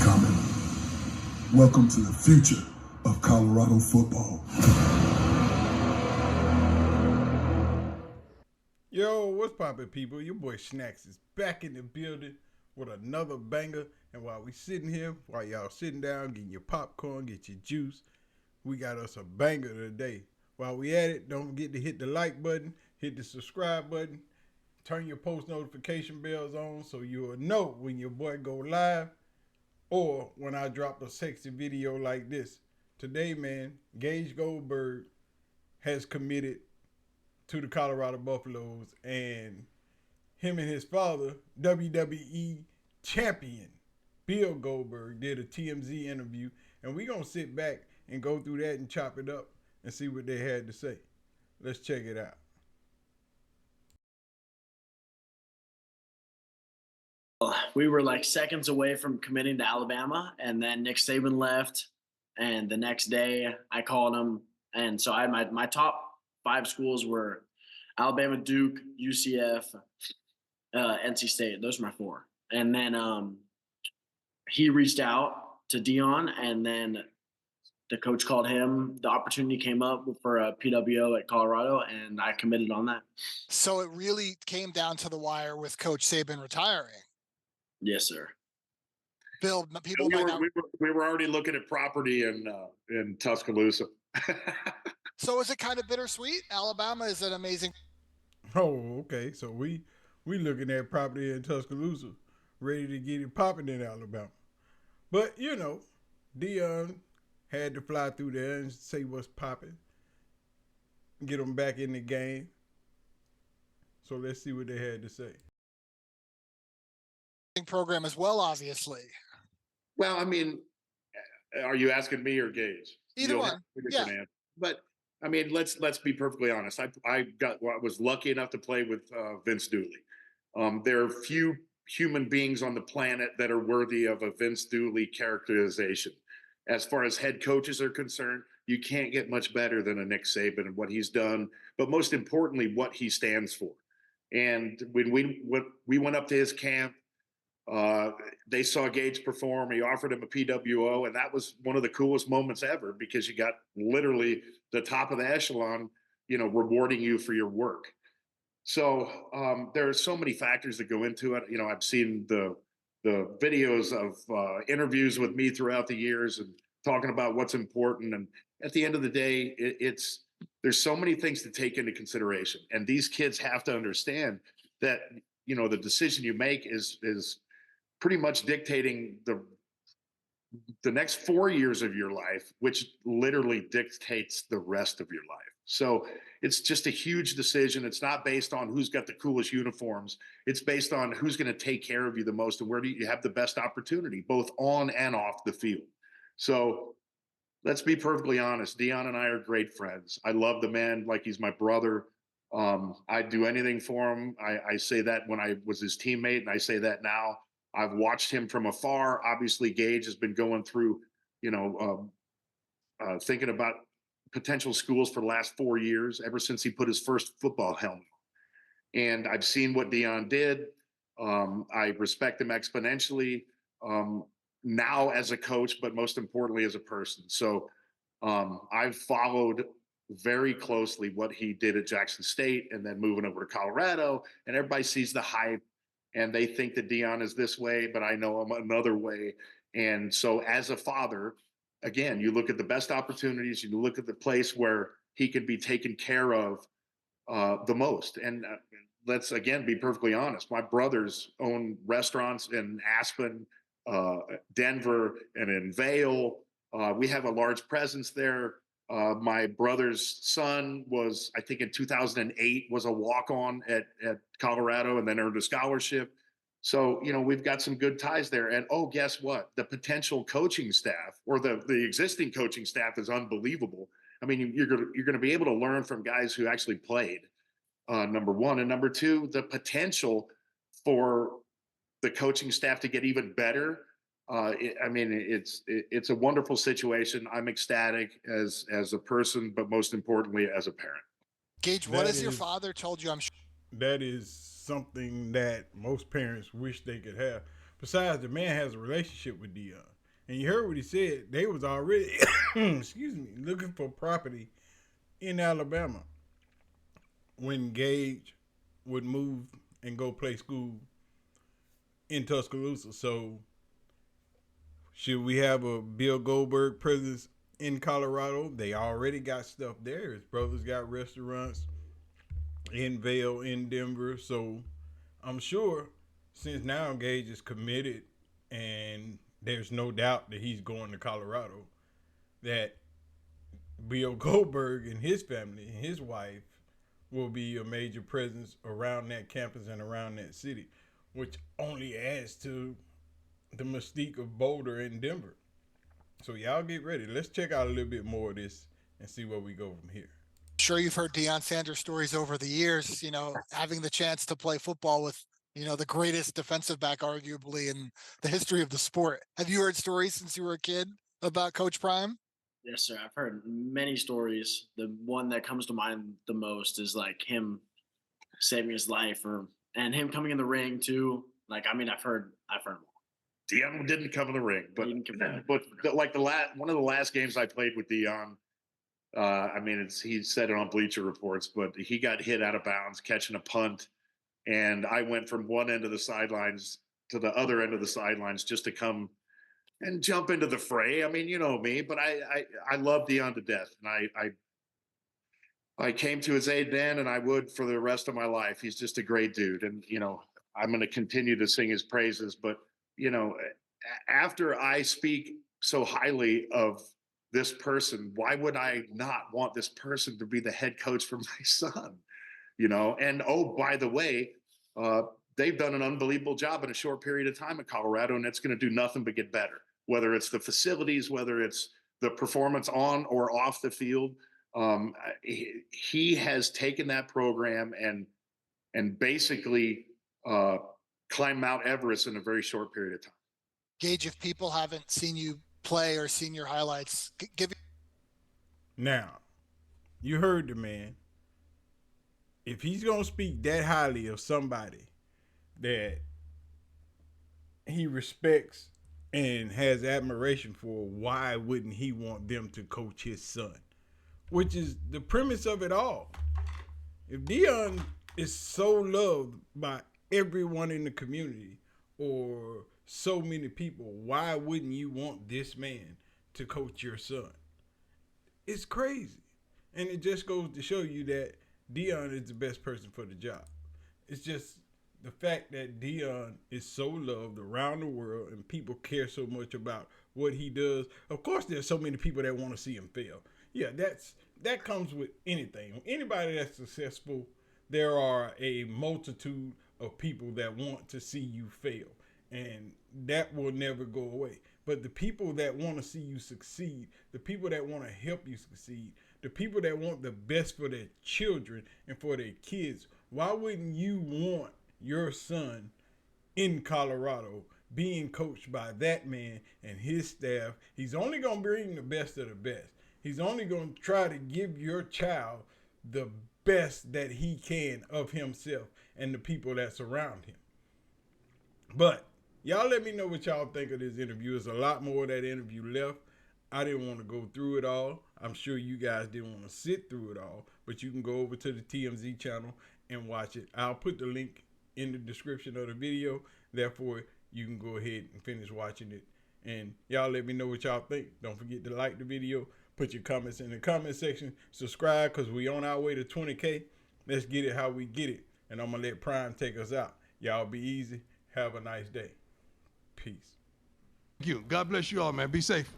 coming. Welcome to the future of Colorado football. Yo, what's poppin', people? Your boy Snacks is back in the building with another banger. And while we sitting here, while y'all sitting down, getting your popcorn, get your juice, we got us a banger today. While we at it, don't forget to hit the like button, hit the subscribe button, turn your post notification bells on so you'll know when your boy go live or when I drop a sexy video like this. Today, man, Gage Goldberg has committed to the Colorado Buffaloes, and him and his father, WWE champion Bill Goldberg, did a TMZ interview, and we're going to sit back and go through that and chop it up and see what they had to say. Let's check it out. We were like seconds away from committing to Alabama, and then Nick Saban left, and the next day I called him, and so I had my top 5 schools were Alabama, Duke, UCF, NC State. Those are my 4. And then he reached out to Deion, and then the coach called him. The opportunity came up for a PWO at Colorado, and I committed on that. So it really came down to the wire with Coach Saban retiring. Yes, sir. Bill, people we were already looking at property in Tuscaloosa. So is it kind of bittersweet? Alabama is an amazing. Oh, okay. So we looking at property in Tuscaloosa, ready to get it popping in Alabama. But, you know, Deion had to fly through there and say what's popping, get them back in the game. So let's see what they had to say. Program as well, obviously. Well, I mean, are you asking me or Gage? Either one. Yeah. Answer. But I mean, let's be perfectly honest. I was lucky enough to play with Vince Dooley. There are few human beings on the planet that are worthy of a Vince Dooley characterization. As far as head coaches are concerned, you can't get much better than a Nick Saban and what he's done, but most importantly, what he stands for. And when we went up to his camp, they saw Gage perform. He offered him a PWO, and that was one of the coolest moments ever because you got literally the top of the echelon, rewarding you for your work. So there are so many factors that go into it. I've seen the videos of interviews with me throughout the years and talking about what's important. And at the end of the day, there's so many things to take into consideration. And these kids have to understand that, the decision you make is pretty much dictating the next 4 years of your life, which literally dictates the rest of your life. So it's just a huge decision. It's not based on who's got the coolest uniforms. It's based on who's going to take care of you the most and where do you have the best opportunity, both on and off the field. So let's be perfectly honest. Deion and I are great friends. I love the man like he's my brother. I'd do anything for him. I say that when I was his teammate, and I say that now. I've watched him from afar. Obviously, Gage has been going through, thinking about potential schools for the last 4 years, ever since he put his first football helmet on. And I've seen what Deion did. I respect him exponentially now as a coach, but most importantly as a person. So I've followed very closely what he did at Jackson State and then moving over to Colorado, and everybody sees the hype. And they think that Deion is this way, but I know him another way. And so as a father, again, you look at the best opportunities, you look at the place where he can be taken care of the most. And let's, again, be perfectly honest. My brothers own restaurants in Aspen, Denver, and in Vail. We have a large presence there. My brother's son was, I think in 2008, was a walk-on at Colorado and then earned a scholarship. So, we've got some good ties there. And, guess what? The potential coaching staff or the existing coaching staff is unbelievable. I mean, you're going to be able to learn from guys who actually played, number one. And number two, the potential for the coaching staff to get even better. It's a wonderful situation. I'm ecstatic as a person, but most importantly, as a parent. Gage, what has your father told you? I'm sure that is something that most parents wish they could have. Besides, the man has a relationship with Deion. And you heard what he said. They was already, excuse me, looking for property in Alabama when Gage would move and go play school in Tuscaloosa. So should we have a Bill Goldberg presence in Colorado? They already got stuff there. His brothers got restaurants in Vail, in Denver. So I'm sure since now Gage is committed and there's no doubt that he's going to Colorado, that Bill Goldberg and his family and his wife will be a major presence around that campus and around that city, which only adds to the mystique of Boulder and Denver. So y'all get ready. Let's check out a little bit more of this and see where we go from here. Sure, you've heard Deion Sanders stories over the years, having the chance to play football with, the greatest defensive back arguably in the history of the sport. Have you heard stories since you were a kid about Coach Prime? Yes, sir. I've heard many stories. The one that comes to mind the most is like him saving his life and him coming in the ring too. Like, I mean, I've heard them all. Deion didn't come in the ring, but like one of the last games I played with Deion, he said it on Bleacher Reports, but he got hit out of bounds catching a punt, and I went from one end of the sidelines to the other end of the sidelines just to come and jump into the fray. I mean, you know me, but I love Deion to death, and I came to his aid then, and I would for the rest of my life. He's just a great dude, and I'm going to continue to sing his praises, but. After I speak so highly of this person, why would I not want this person to be the head coach for my son? And oh, by the way, they've done an unbelievable job in a short period of time at Colorado, and it's going to do nothing but get better, whether it's the facilities, whether it's the performance on or off the field. He has taken that program and basically climb Mount Everest in a very short period of time. Gage, if people haven't seen you play or seen your highlights, Now, you heard the man. If he's going to speak that highly of somebody that he respects and has admiration for, why wouldn't he want them to coach his son? Which is the premise of it all. If Deion is so loved by everyone in the community or so many people, why wouldn't you want this man to coach your son? It's crazy. And it just goes to show you that Deion is the best person for the job. It's just the fact that Deion is so loved around the world and people care so much about what he does. Of course, there's so many people that want to see him fail. Yeah, that comes with anything. Anybody that's successful, there are a multitude of people that want to see you fail, and that will never go away. But the people that want to see you succeed, the people that want to help you succeed, the people that want the best for their children and for their kids, why wouldn't you want your son in Colorado being coached by that man and his staff? He's only going to bring the best of the best. He's only going to try to give your child the best that he can of himself and the people that surround him. But y'all let me know what y'all think of this interview. There's a lot more of that interview left. I didn't want to go through it all. I'm sure you guys didn't want to sit through it all, but you can go over to the TMZ channel and watch it. I'll put the link in the description of the video. Therefore, you can go ahead and finish watching it. And y'all let me know what y'all think. Don't forget to like the video. Put your comments in the comment section. Subscribe, because we on our way to 20K. Let's get it how we get it. And I'm going to let Prime take us out. Y'all be easy. Have a nice day. Peace. Thank you. God bless you all, man. Be safe.